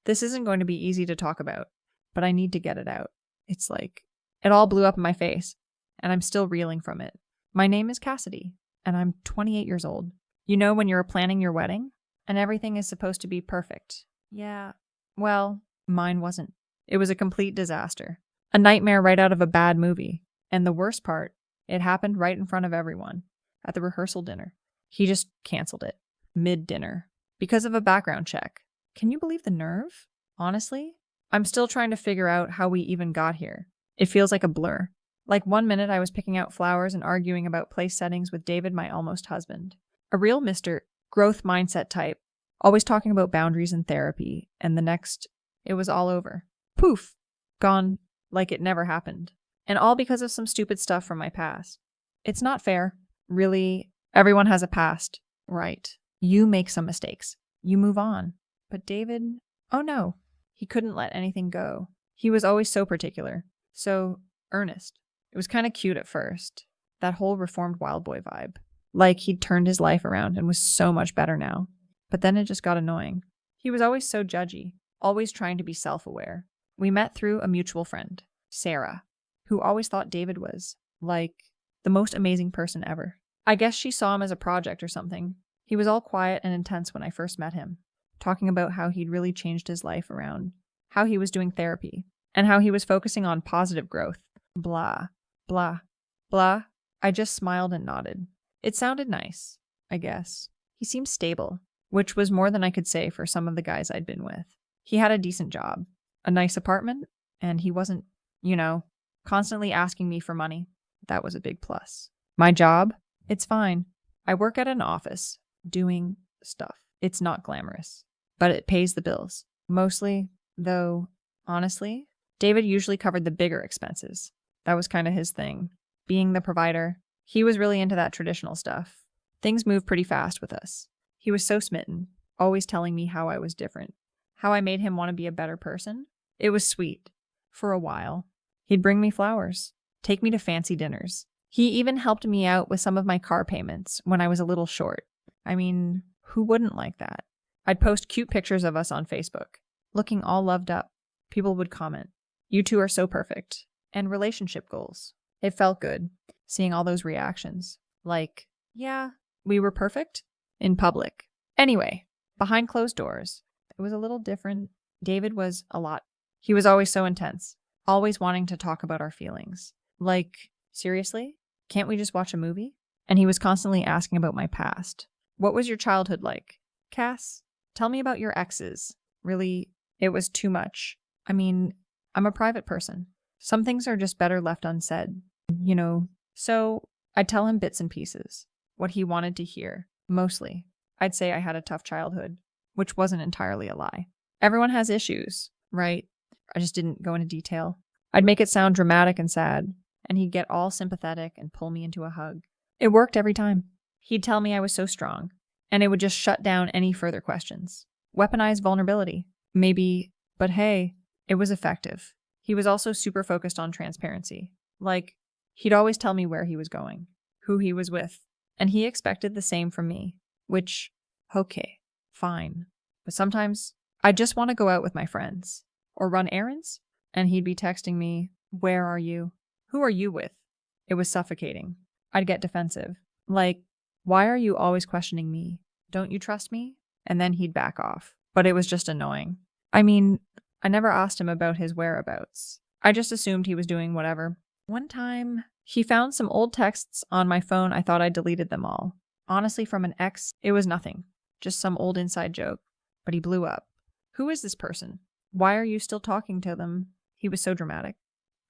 This isn't going to be easy to talk about, but I need to get it out. It's like, it all blew up in my face, and I'm still reeling from it. My name is Cassidy, and I'm 28 years old. You know when you're planning your wedding, and everything is supposed to be perfect. Yeah, well, mine wasn't. It was a complete disaster. A nightmare right out of a bad movie. And the worst part, it happened right in front of everyone, at the rehearsal dinner. He just canceled it, mid-dinner, because of a background check. Can you believe the nerve? Honestly, I'm still trying to figure out how we even got here. It feels like a blur. Like 1 minute I was picking out flowers and arguing about place settings with David, my almost husband. A real Mr. Growth mindset type, always talking about boundaries and therapy, and the next, it was all over. Poof! Gone like it never happened. And all because of some stupid stuff from my past. It's not fair. Really, everyone has a past. Right. You make some mistakes. You move on. But David, oh no. He couldn't let anything go. He was always so particular. So earnest. It was kind of cute at first. That whole reformed wild boy vibe. Like he'd turned his life around and was so much better now. But then it just got annoying. He was always so judgy. Always trying to be self-aware. We met through a mutual friend, Sarah, who always thought David was, like, the most amazing person ever. I guess she saw him as a project or something. He was all quiet and intense when I first met him, talking about how he'd really changed his life around, how he was doing therapy, and how he was focusing on positive growth. Blah, blah, blah. I just smiled and nodded. It sounded nice, I guess. He seemed stable, which was more than I could say for some of the guys I'd been with. He had a decent job, a nice apartment, and he wasn't, constantly asking me for money. That was a big plus. My job? It's fine. I work at an office, doing stuff. It's not glamorous, but it pays the bills. Mostly, though, honestly, David usually covered the bigger expenses. That was kind of his thing. Being the provider, he was really into that traditional stuff. Things moved pretty fast with us. He was so smitten, always telling me how I was different, how I made him want to be a better person. It was sweet. For a while. He'd bring me flowers, take me to fancy dinners. He even helped me out with some of my car payments when I was a little short. I mean, who wouldn't like that? I'd post cute pictures of us on Facebook, looking all loved up. People would comment, "You two are so perfect." And relationship goals. It felt good, seeing all those reactions. Like, yeah, we were perfect? In public. Anyway, behind closed doors, it was a little different. David was a lot. He was always so intense, always wanting to talk about our feelings. Like, seriously? Can't we just watch a movie? And he was constantly asking about my past. What was your childhood like? Cass, tell me about your exes. Really, it was too much. I mean, I'm a private person. Some things are just better left unsaid, So I'd tell him bits and pieces, what he wanted to hear. Mostly, I'd say I had a tough childhood, which wasn't entirely a lie. Everyone has issues, right? I just didn't go into detail. I'd make it sound dramatic and sad, and he'd get all sympathetic and pull me into a hug. It worked every time. He'd tell me I was so strong, and it would just shut down any further questions. Weaponize vulnerability. Maybe, but hey, it was effective. He was also super focused on transparency. Like, he'd always tell me where he was going, who he was with, and he expected the same from me, which, okay, fine. But sometimes, I just want to go out with my friends, or run errands, and he'd be texting me, "Where are you? Who are you with?" It was suffocating. I'd get defensive. Like, "Why are you always questioning me? Don't you trust me?" And then he'd back off. But it was just annoying. I mean, I never asked him about his whereabouts. I just assumed he was doing whatever. One time, he found some old texts on my phone. I thought I deleted them all. Honestly, from an ex, it was nothing. Just some old inside joke. But he blew up. Who is this person? Why are you still talking to them? He was so dramatic.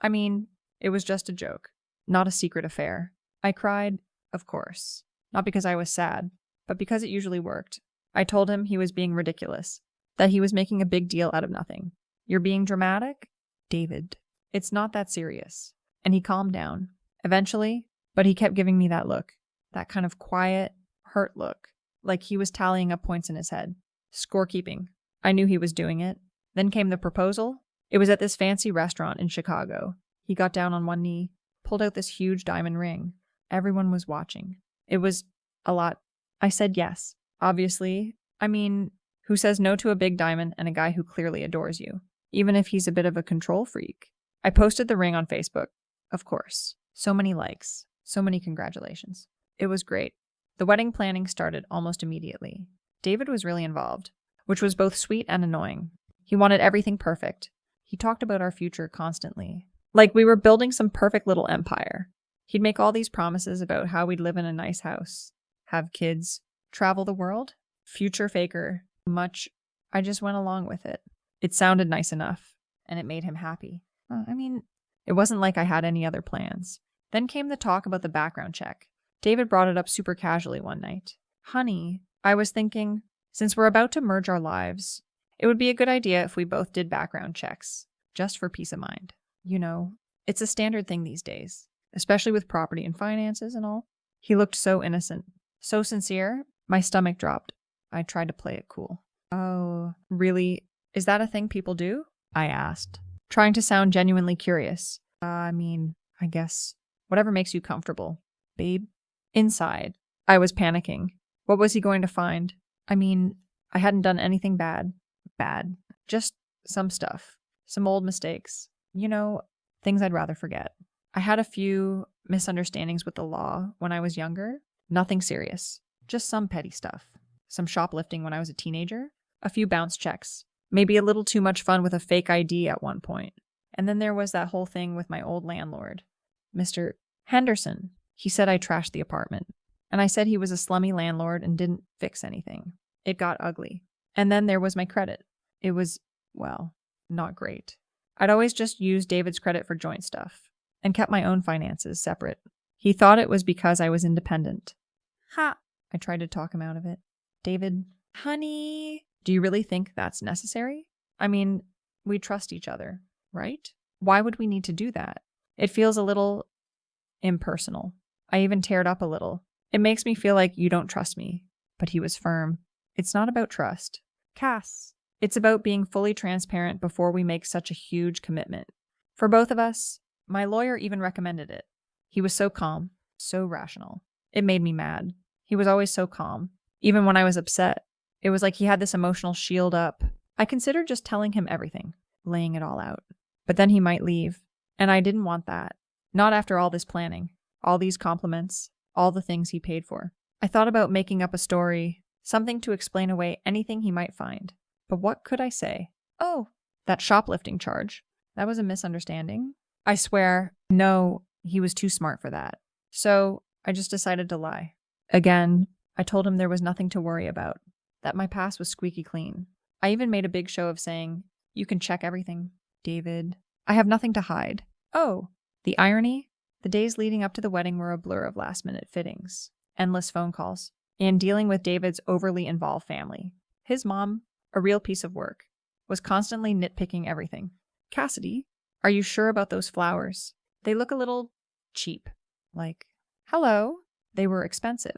I mean, it was just a joke. Not a secret affair. I cried, of course. Not because I was sad, but because it usually worked. I told him he was being ridiculous. That he was making a big deal out of nothing. You're being dramatic? David, it's not that serious. And he calmed down. Eventually, but he kept giving me that look. That kind of quiet, hurt look. Like he was tallying up points in his head. Scorekeeping. I knew he was doing it. Then came the proposal. It was at this fancy restaurant in Chicago. He got down on one knee, pulled out this huge diamond ring. Everyone was watching. It was a lot. I said yes. Obviously. I mean, Who says no to a big diamond and a guy who clearly adores you, even if he's a bit of a control freak? I posted the ring on Facebook, of course. So many likes, so many congratulations. It was great. The wedding planning started almost immediately. David was really involved, which was both sweet and annoying. He wanted everything perfect. He talked about our future constantly, like we were building some perfect little empire. He'd make all these promises about how we'd live in a nice house, have kids, travel the world. Future faker. Much. I just went along with it. It sounded nice enough, and it made him happy. It wasn't like I had any other plans. Then came the talk about the background check. David brought it up super casually one night. Honey, I was thinking, since we're about to merge our lives, it would be a good idea if we both did background checks, just for peace of mind. You know, it's a standard thing these days, especially with property and finances and all. He looked so innocent, so sincere, my stomach dropped. I tried to play it cool. Oh, really? Is that a thing people do? I asked, trying to sound genuinely curious. I guess, whatever makes you comfortable, babe. Inside, I was panicking. What was he going to find? I hadn't done anything bad. Just some stuff. Some old mistakes. Things I'd rather forget. I had a few misunderstandings with the law when I was younger. Nothing serious. Just some petty stuff. Some shoplifting when I was a teenager. A few bounce checks. Maybe a little too much fun with a fake ID at one point. And then there was that whole thing with my old landlord, Mr. Henderson. He said I trashed the apartment. And I said he was a slummy landlord and didn't fix anything. It got ugly. And then there was my credit. It was, well, not great. I'd always just used David's credit for joint stuff and kept my own finances separate. He thought it was because I was independent. Ha! I tried to talk him out of it. David, honey, do you really think that's necessary? We trust each other, right? Why would we need to do that? It feels a little impersonal. I even teared up a little. It makes me feel like you don't trust me. But he was firm. It's not about trust. Cass, it's about being fully transparent before we make such a huge commitment. For both of us, my lawyer even recommended it. He was so calm, so rational. It made me mad. He was always so calm. Even when I was upset, it was like he had this emotional shield up. I considered just telling him everything, laying it all out. But then he might leave, and I didn't want that. Not after all this planning, all these compliments, all the things he paid for. I thought about making up a story, something to explain away anything he might find. But what could I say? Oh, that shoplifting charge. That was a misunderstanding. I swear, no, he was too smart for that. So I just decided to lie. Again, I told him there was nothing to worry about, that my past was squeaky clean. I even made a big show of saying, you can check everything, David. I have nothing to hide. Oh, the irony? The days leading up to the wedding were a blur of last-minute fittings, endless phone calls, and dealing with David's overly involved family. His mom, a real piece of work, was constantly nitpicking everything. Cassidy, are you sure about those flowers? They look a little cheap. Like, hello. They were expensive.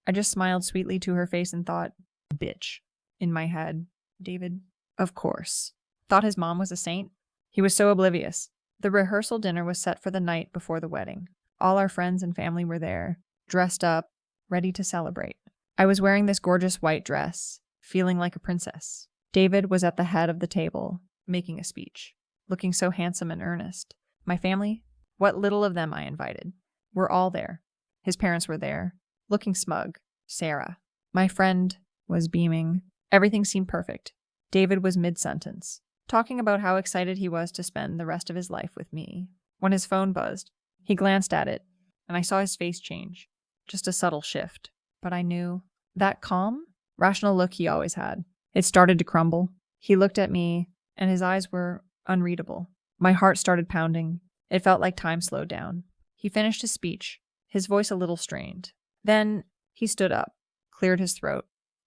I just smiled sweetly to her face and thought, bitch. In my head, David, of course. Thought his mom was a saint? He was so oblivious. The rehearsal dinner was set for the night before the wedding. All our friends and family were there, dressed up, ready to celebrate. I was wearing this gorgeous white dress, feeling like a princess. David was at the head of the table, making a speech, looking so handsome and earnest. My family, what little of them I invited, were all there. His parents were there, looking smug. Sarah, my friend, was beaming. Everything seemed perfect. David was mid-sentence, talking about how excited he was to spend the rest of his life with me. When his phone buzzed, he glanced at it, and I saw his face change. Just a subtle shift. But I knew that calm, rational look he always had. It started to crumble. He looked at me, and his eyes were unreadable. My heart started pounding. It felt like time slowed down. He finished his speech, his voice a little strained. Then he stood up, cleared his throat,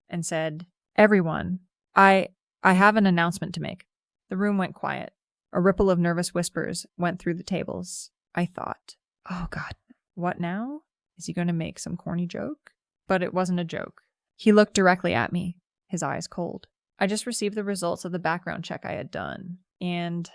and said, "Everyone, I have an announcement to make." The room went quiet. A ripple of nervous whispers went through the tables. I thought, oh God, what now? Is he going to make some corny joke? But it wasn't a joke. He looked directly at me, his eyes cold. I just received the results of the background check I had done, and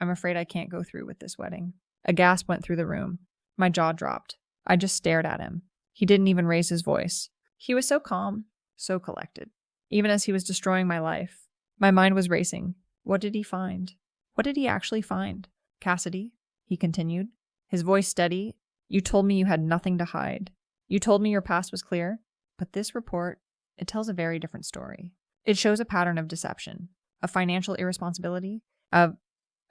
I'm afraid I can't go through with this wedding. A gasp went through the room. My jaw dropped. I just stared at him. He didn't even raise his voice. He was so calm, so collected. even as he was destroying my life. My mind was racing. What did he find? What did he actually find? Cassidy, he continued, his voice steady, you told me you had nothing to hide. You told me your past was clear, but this report, it tells a very different story. It shows a pattern of deception, of financial irresponsibility, of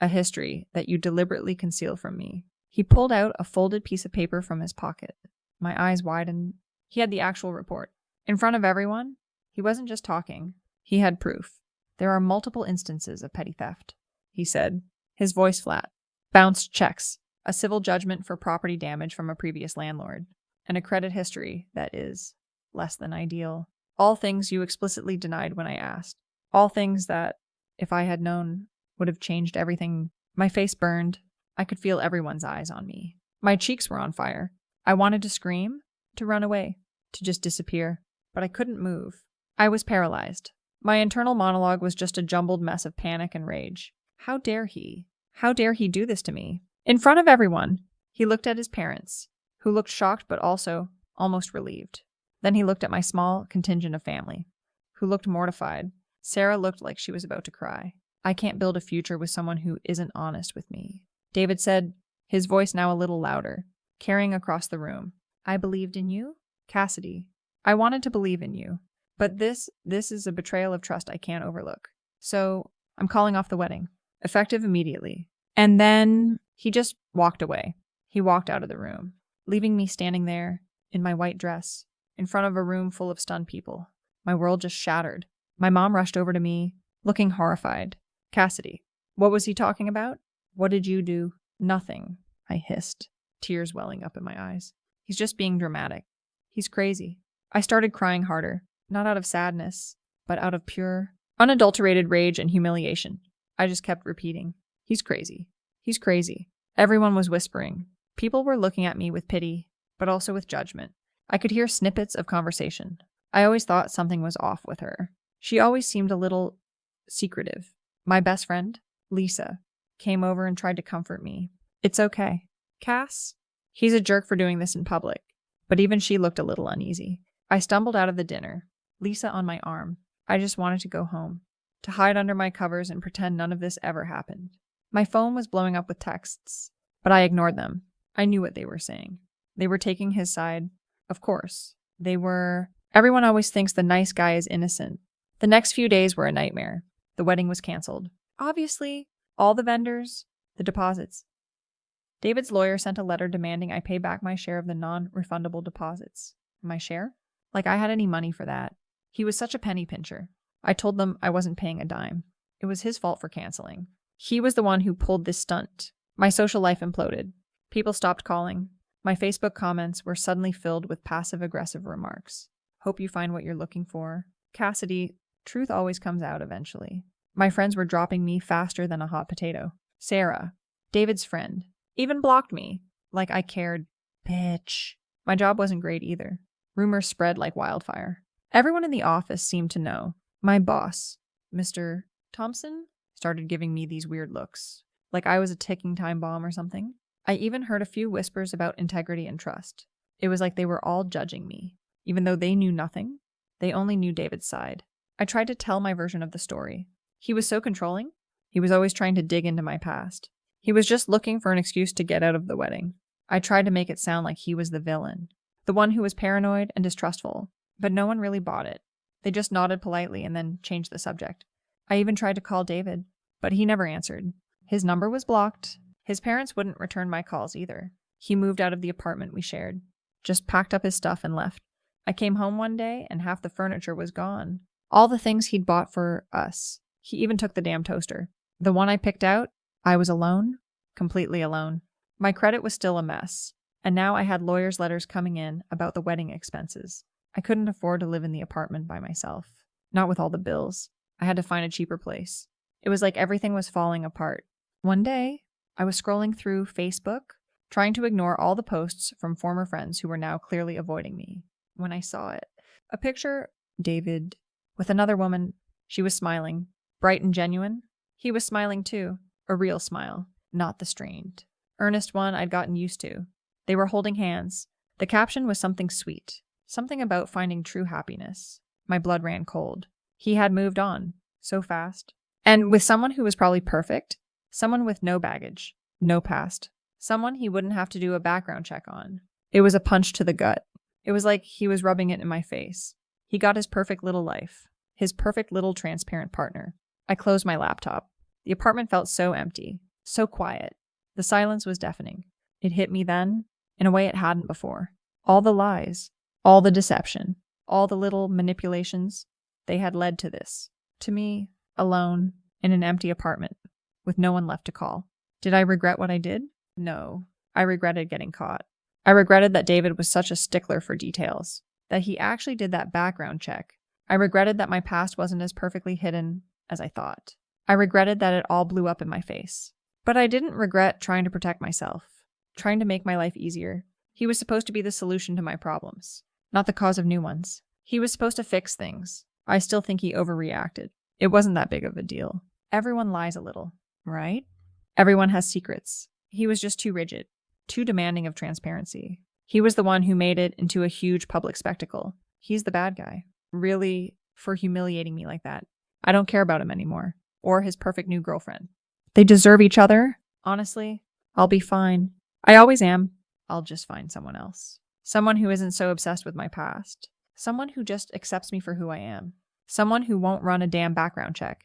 a history that you deliberately conceal from me. He pulled out a folded piece of paper from his pocket. My eyes widened. He had the actual report. In front of everyone, he wasn't just talking. He had proof. There are multiple instances of petty theft, he said, his voice flat. Bounced checks, a civil judgment for property damage from a previous landlord, and a credit history that is less than ideal. All things you explicitly denied when I asked. All things that, if I had known, would have changed everything. My face burned. I could feel everyone's eyes on me. My cheeks were on fire. I wanted to scream, to run away, to just disappear, but I couldn't move. I was paralyzed. My internal monologue was just a jumbled mess of panic and rage. How dare he? How dare he do this to me? In front of everyone, he looked at his parents, who looked shocked but also almost relieved. Then he looked at my small contingent of family, who looked mortified. Sarah looked like she was about to cry. I can't build a future with someone who isn't honest with me. David said, his voice now a little louder, carrying across the room. I believed in you, Cassidy. I wanted to believe in you. But this is a betrayal of trust I can't overlook. So I'm calling off the wedding, effective immediately. And then he just walked away. He walked out of the room, leaving me standing there in my white dress, in front of a room full of stunned people. My world just shattered. My mom rushed over to me, looking horrified. Cassidy, what was he talking about? What did you do? Nothing, I hissed, tears welling up in my eyes. He's just being dramatic. He's crazy. I started crying harder, not out of sadness, but out of pure, unadulterated rage and humiliation. I just kept repeating, he's crazy. He's crazy. Everyone was whispering. People were looking at me with pity, but also with judgment. I could hear snippets of conversation. I always thought something was off with her. She always seemed a little secretive. My best friend, Lisa, came over and tried to comfort me. It's okay. Cass? He's a jerk for doing this in public. But even she looked a little uneasy. I stumbled out of the dinner, Lisa on my arm. I just wanted to go home, to hide under my covers and pretend none of this ever happened. My phone was blowing up with texts, but I ignored them. I knew what they were saying. They were taking his side. Of course. They were. Everyone always thinks the nice guy is innocent. The next few days were a nightmare. The wedding was canceled. Obviously, all the vendors, the deposits. David's lawyer sent a letter demanding I pay back my share of the non-refundable deposits. My share? Like I had any money for that. He was such a penny pincher. I told them I wasn't paying a dime. It was his fault for canceling. He was the one who pulled this stunt. My social life imploded. People stopped calling. My Facebook comments were suddenly filled with passive-aggressive remarks. Hope you find what you're looking for. Cassidy, truth always comes out eventually. My friends were dropping me faster than a hot potato. Sarah, David's friend, even blocked me. Like I cared. Bitch. My job wasn't great either. Rumors spread like wildfire. Everyone in the office seemed to know. My boss, Mr. Thompson, started giving me these weird looks. Like I was a ticking time bomb or something. I even heard a few whispers about integrity and trust. It was like they were all judging me. Even though they knew nothing, they only knew David's side. I tried to tell my version of the story. He was so controlling. He was always trying to dig into my past. He was just looking for an excuse to get out of the wedding. I tried to make it sound like he was the villain, the one who was paranoid and distrustful, but no one really bought it. They just nodded politely and then changed the subject. I even tried to call David, but he never answered. His number was blocked. His parents wouldn't return my calls either. He moved out of the apartment we shared, just packed up his stuff and left. I came home one day and half the furniture was gone. All the things he'd bought for us. He even took the damn toaster. The one I picked out, I was alone, completely alone. My credit was still a mess, and now I had lawyers' letters coming in about the wedding expenses. I couldn't afford to live in the apartment by myself. Not with all the bills. I had to find a cheaper place. It was like everything was falling apart. One day, I was scrolling through Facebook, trying to ignore all the posts from former friends who were now clearly avoiding me. When I saw it, a picture, David, with another woman. She was smiling, bright and genuine. He was smiling too, a real smile, not the strained, earnest one I'd gotten used to. They were holding hands. The caption was something sweet, something about finding true happiness. My blood ran cold. He had moved on so fast. And with someone who was probably perfect, someone with no baggage, no past, someone he wouldn't have to do a background check on. It was a punch to the gut. It was like he was rubbing it in my face. He got his perfect little life, his perfect little transparent partner. I closed my laptop. The apartment felt so empty, so quiet. The silence was deafening. It hit me then in a way it hadn't before. All the lies, all the deception, all the little manipulations, they had led to this. To me, alone, in an empty apartment, with no one left to call. Did I regret what I did? No. I regretted getting caught. I regretted that David was such a stickler for details, that he actually did that background check. I regretted that my past wasn't as perfectly hidden as I thought. I regretted that it all blew up in my face. But I didn't regret trying to protect myself, trying to make my life easier. He was supposed to be the solution to my problems, not the cause of new ones. He was supposed to fix things. I still think he overreacted. It wasn't that big of a deal. Everyone lies a little, right? Everyone has secrets. He was just too rigid, too demanding of transparency. He was the one who made it into a huge public spectacle. He's the bad guy. Really, for humiliating me like that. I don't care about him anymore, or his perfect new girlfriend. They deserve each other. Honestly, I'll be fine. I always am. I'll just find someone else. Someone who isn't so obsessed with my past. Someone who just accepts me for who I am. Someone who won't run a damn background check.